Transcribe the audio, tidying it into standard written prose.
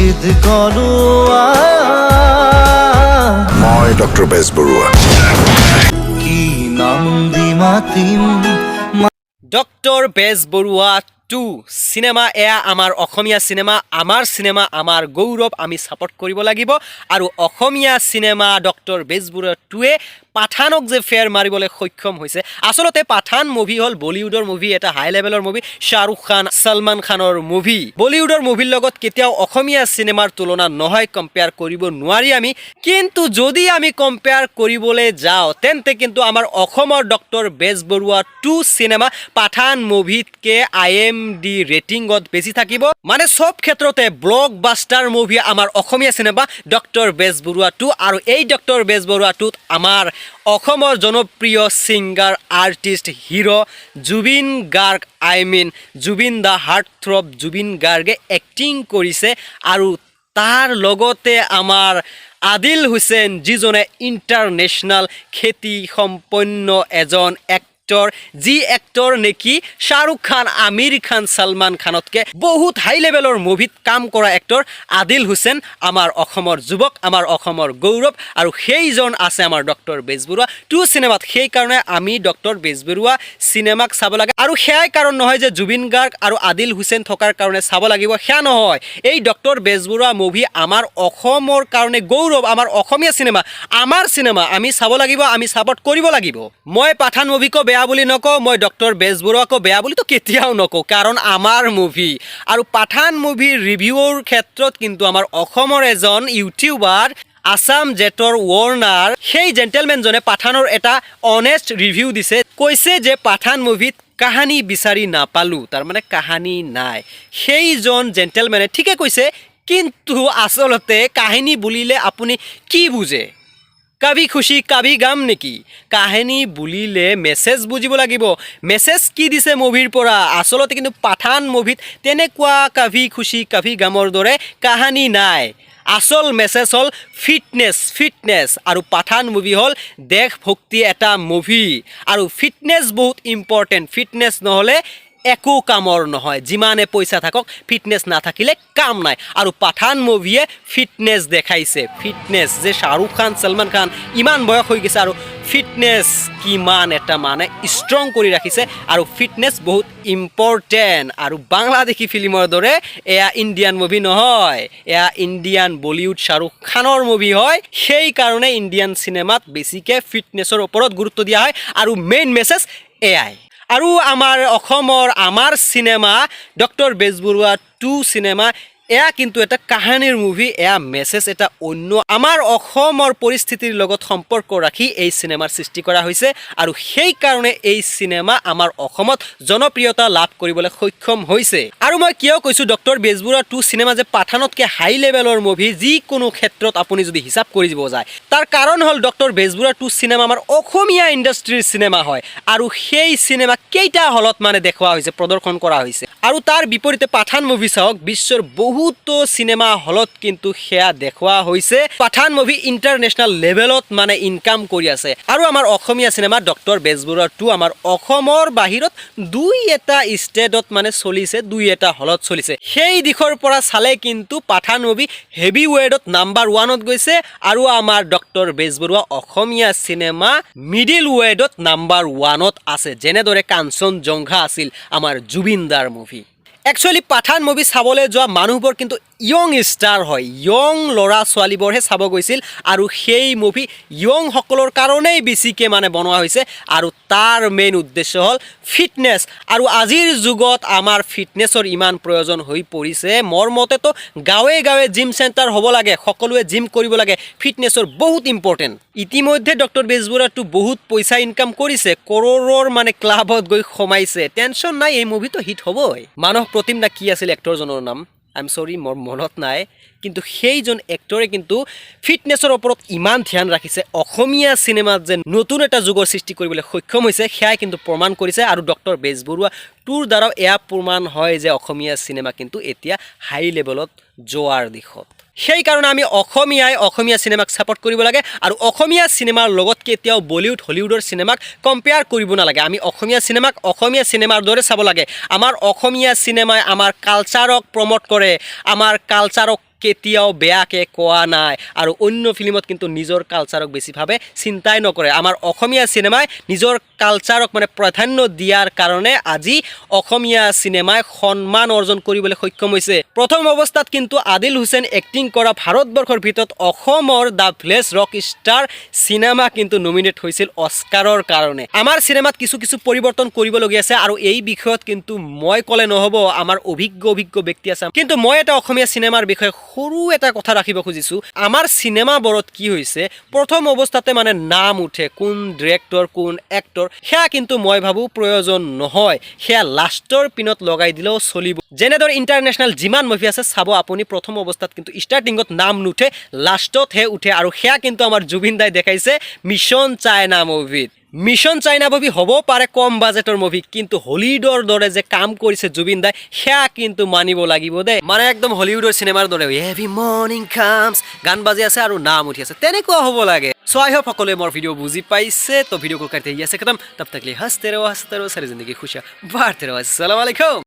বেদ গলোৱা মই ডক্টৰ বেজ বৰুৱা কি নাম দি মাতিম ডক্টৰ বেজ বৰুৱা 2 সিনেমা এয়া আমাৰ অসমীয়া সিনেমা আমাৰ গৌৰৱ আমি সাপোৰ্ট কৰিব লাগিব আৰু অসমীয়া সিনেমা ডক্টৰ বেজ বৰুৱা 2 পাঠানক যে ফেয়াৰ মাৰিবলৈ সক্ষম হৈছে আসলতে পাঠান মুভি হল বলিউডৰ মুভি এটা হাই লেভেলৰ মুভি শাহৰুখ খান সলমান খানৰ মুভি বলিউডৰ মুভিৰ লগত কেতিয়াও অসমীয়া সিনেমাৰ তুলনা নহয় কম্পেয়াৰ কৰিব নোৱাৰি আমি কিন্তু যদি আমি কম্পেয়াৰ কৰিবলৈ যাওঁ তেন্তে কিন্তু আমাৰ অসমৰ ডক্টৰ বেজ বৰুৱা 2 সিনেমা পাঠান মুভিতকে IMD ৰেটিংত বেছি থাকিব মানে সব ক্ষেত্ৰতে ব্লকবাস্টাৰ মুভি আমাৰ অসমীয়া সিনেমা ডক্টৰ বেজ বৰুৱা 2 আৰু এই ডক্টৰ বেজ বৰুৱা 2 আমাৰ অসমৰ জনপ্ৰিয় singer artist hero Zubeen Garg Zubeen দা হাৰ্ট থ্ৰব জুবিন গাৰ্গে এক্টিং কৰিছে আৰু তাৰ লগতে আমাৰ আদিল হুছেইন যিজনে ইন্টাৰনেশ্যনেল খ্যাতি সম্পন্ন এজন যি এক্টৰ নেকি শাহৰুখ খান আমিৰ খান সলমান খানতকে বহুত হাই লেভেলৰ মুভিত কাম কৰা এক্টৰ আদিল হুছেইন আমাৰ অসমৰ যুৱক আমাৰ অসমৰ গৌৰৱ আৰু সেইজন আছে আমাৰ ডক্টৰ বেজ বৰুৱা 2 সিনেমাত সেই কাৰণে আমি ডক্টৰ বেজ বৰুৱা সিনেমাক চাব লাগে আৰু হেয়াই কাৰণ নহয় যে জুবিন গাৰ্গ আৰু আদিল হুছেইন থকাৰ কাৰণে চাব লাগিব হেয়া নহয় এই ডক্টৰ বেজ বৰুৱা মুভি আমাৰ অসমৰ কাৰণে গৌৰৱ আমাৰ অসমীয়া সিনেমা আমাৰ সিনেমা আমি চাব লাগিব আমি সাপোৰ্ট কৰিব লাগিব মই পাঠান মুভিকো বেয়া বুলি নকওঁ মই ডক্টৰ বেজ বৰুৱাকো বেয়া বুলি তো কেতিয়াও নকওঁ কাৰণ আমাৰ মুভি আৰু পাঠান মুভিৰ ৰিভিউৰ ক্ষেত্ৰত কিন্তু আমাৰ অসমৰ এজন ইউটিউবাৰ আসাম জেটৰ ৱৰ্নাৰ সেই জেন্টেলমেনজনে পাঠানৰ এটা অনেষ্ট ৰিভিউ দিছে কৈছে যে পাঠান মুভিত কাহানী বিচাৰি নাপালো তাৰ মানে কাহানী নাই সেইজন জেন্টেলমেনে ঠিকে কৈছে কিন্তু আসলতে কাহিনী বুলিলে আপুনি কি বুজে কবি খুশি কবি গাম নেকি কাহিনী বুলিলে মেছেজ বুজিব লাগিব মেছেজ কি দিছে মুভিৰ পৰা আসলতে কিন্তু পাঠান মুভিত তেনেকুৱা কবি খুশি কবি গামৰ দৰে কাহিনী নাই আসল মেছেজ হল ফিটনেছ আৰু পাঠান মুভি হল দেশ ভক্তি এটা মুভি আৰু ফিটনেছ বহুত ইম্পৰ্টেণ্ট ফিটনেছ নহলে একো কামৰ নহয় যিমানে পইচা থাকক ফিটনেছ নাথাকিলে কাম নাই আৰু পাঠান মুভিয়ে ফিটনেছ দেখাইছে ফিটনেছ যে শাহৰুখ খান সলমান খান ইমান বয়স হৈ গৈছে আৰু ফিটনেছ কিমান এটা মানে ষ্ট্ৰং কৰি ৰাখিছে আৰু ফিটনেছ বহুত ইম্পৰ্টেণ্ট আৰু বাংলাদেশী ফিল্মৰ দৰে এয়া ইণ্ডিয়ান মুভি নহয় এয়া ইণ্ডিয়ান বলিউড শাহৰুখ খানৰ মুভি হয় সেই কাৰণে ইণ্ডিয়ান চিনেমাত বেছিকৈ ফিটনেছৰ ওপৰত গুৰুত্ব দিয়া হয় আৰু মেইন মেছেজ এয়াই আৰু আমাৰ অসমৰ আমাৰ সিনেমা ডক্টৰ বেজ বৰুৱা 2 সিনেমা এয়া কিন্তু এটা কাহিনীৰ মুভি এয়া মেছেজ এটা অন্য আমাৰ অসমৰ পৰিস্থিতিৰ লগত সম্পৰ্ক ৰাখি এই সিনেমাৰ সৃষ্টি কৰা হৈছে আৰু সেই কাৰণে এই সিনেমা আমাৰ অসমত জনপ্ৰিয়তা লাভ কৰিবলৈ সক্ষম হৈছে আৰু মই কিয় কৈছো ডক্টৰ বেজ বৰুৱা 2 সিনেমা যে পাঠানতকে হাই লেভেলৰ মুভি যিকোনো ক্ষেত্ৰত আপুনি যদি হিচাপ কৰিব যায় তাৰ কাৰণ হল ডক্টৰ বেজ বৰুৱা 2 সিনেমা আমাৰ অসমীয়া ইণ্ডাষ্ট্ৰিৰ সিনেমা হয় আৰু সেই সিনেমা কেইটা হলত মানে দেখুওৱা হৈছে প্ৰদৰ্শন কৰা হৈছে আৰু তাৰ বিপৰীতে পাঠান মুভি চাওক বিশ্বৰ বহুতো সিনেমা হলত কিন্তু হেয়া দেখুওৱা হৈছে পাঠান মুভি ইন্টাৰনেশ্যনেল লেভেলত মানে ইনকাম কৰি আছে আৰু আমাৰ অসমীয়া সিনেমা ডক্টৰ বেজ বৰুৱা 2 আমাৰ অসমৰ বাহিৰত দুই এটা ষ্টেটত মানে চলিছে দুই এটা হলত চলিছে সেই দিশৰ পৰা চালে কিন্তু পাঠান মুভি হেভি ৱেটত নাম্বাৰ 1ত গৈছে আৰু আমাৰ ডক্টৰ বেজ বৰুৱা অসমীয়া সিনেমা মিডল ৱেটত নাম্বাৰ 1ত আছে যেনেদৰে কাঞ্চনজংঘা আছিল আমাৰ জুবিনদাৰ মুভি একচুয়ালি পাঠান মুভি চাবলৈ যোৱা মানুহবোৰ কিন্তু ইয়ং ষ্টাৰ হয় ইয়ং ল'ৰা ছোৱালীবোৰহে চাব গৈছিল আৰু সেই মুভি ইয়ং সকলৰ কাৰণেই বেছিকৈ মানে বনোৱা হৈছে আৰু তাৰ মেইন উদ্দেশ্য হ'ল ফিটনেছ আৰু আজিৰ যুগত আমাৰ ফিটনেছৰ ইমান প্ৰয়োজন হৈ পৰিছে মোৰ মতেতো গাঁৱে গাঁৱে জিম চেণ্টাৰ হ'ব লাগে সকলোৱে জিম কৰিব লাগে ফিটনেছৰ বহুত ইম্পৰ্টেণ্ট ইতিমধ্যে ডক্টৰ বেজ বৰুৱা 2 বহুত পইচা ইনকাম কৰিছে কৰোৰৰ মানে ক্লাবত গৈ সোমাইছে টেনশ্যন নাই এই মুভিটো হিট হ'বই মানৱ প্ৰতিম না কি আছিল এক্টৰজনৰ নাম আই এম সৰি মোৰ মনত নাই কিন্তু সেইজন এক্টৰে কিন্তু ফিটনেছৰ ওপৰত ইমান ধ্যান ৰাখিছে অসমীয়া সিনেমাত যে নতুন এটা যুগৰ সৃষ্টি কৰিবলৈ সক্ষম হৈছে সেয়াই কিন্তু প্ৰমাণ কৰিছে আৰু ডক্টৰ বেজ বৰুৱা 2ৰ দ্বাৰাও এয়া প্ৰমাণ হয় যে অসমীয়া সিনেমা কিন্তু এতিয়া হাই লেভেলত যোৱাৰ দিশত সেই কাৰণে আমি অসমীয়া সিনেমাক সাপোৰ্ট কৰিব লাগে আৰু অসমীয়া সিনেমাৰ লগত কেতিয়াও বলিউড হলিউডৰ সিনেমাক কম্পেয়াৰ কৰিব নালাগে আমি অসমীয়া সিনেমাক অসমীয়া সিনেমাৰ দৰে চাব লাগে আমাৰ অসমীয়া সিনেমাই আমাৰ কালচাৰক প্ৰমোট কৰে আমাৰ কালচাৰক কেতিয়াও বেয়াকে কোৱা নাই আৰু অন্য ফিল্মত কিন্তু নিজৰ কালচাৰক বেছিভাৱে চিন্তাই নকৰে আমাৰ অসমীয়া চিনেমাই নিজৰ কালচাৰক মানে প্ৰাধান্য দিয়াৰ কাৰণে আজি অসমীয়া চিনেমাই সন্মান অৰ্জন কৰিবলৈ সক্ষম হৈছে প্ৰথম অৱস্থাত কিন্তু আদিল হুছেইন এক্টিং কৰা ভাৰতবৰ্ষৰ ভিতৰত অসমৰ the village rock star cinema কিন্তু নমিনেট হৈছিল অস্কাৰৰ কাৰণে আমাৰ চিনেমাত কিছু কিছু পৰিৱৰ্তন কৰিবলগীয়া আছে আৰু এই বিষয়ত কিন্তু মই ক'লে নহ'ব আমাৰ অভিজ্ঞ ব্যক্তি আছে কিন্তু মই এটা অসমীয়া চিনেমাৰ বিষয়ে সৰু এটা কথা ৰাখিব খুজিছোঁ আমাৰ চিনেমাবোৰত কি হৈছে প্ৰথম অৱস্থাতে মানে নাম উঠে কোন ডিৰেক্টৰ কোন এক্টৰ সেয়া কিন্তু মই ভাবোঁ প্ৰয়োজন নহয় সেয়া লাষ্টৰ পিনত লগাই দিলেও চলিব যেনেদৰে ইণ্টাৰনেশ্যনেল যিমান মুভি আছে চাব আপুনি প্ৰথম অৱস্থাত কিন্তু ষ্টাৰ্টিঙত নাম নুঠে লাষ্টতহে উঠে আৰু সেয়া কিন্তু আমাৰ জুবিন দাই দেখাইছে মিছন চাইনা মুভিত মিছন চাইনা মুভি হ'ব পাৰে কম বাজেটৰ মুভি কিন্তু হলিউডৰ দৰে যে কাম কৰিছে জুবিন দাই সেয়া কিন্তু মানিব লাগিব দেই মানে একদম হলিউডৰ চিনেমাৰ দৰে এভৰি মৰ্নিং কামছ গান বাজি আছে আৰু নাম উঠি আছে তেনেকুৱা হ'ব লাগে সো আই হোপ সকলোৱে মোৰ ভিডিঅ' বুজি পাইছে তো ভিডিঅ' को करते ही ऐसे खत्म तब तक लिए हंसते रहो सारी जिंदगी खुशियाँ बांटते रहो अस्सलाम वालेकुम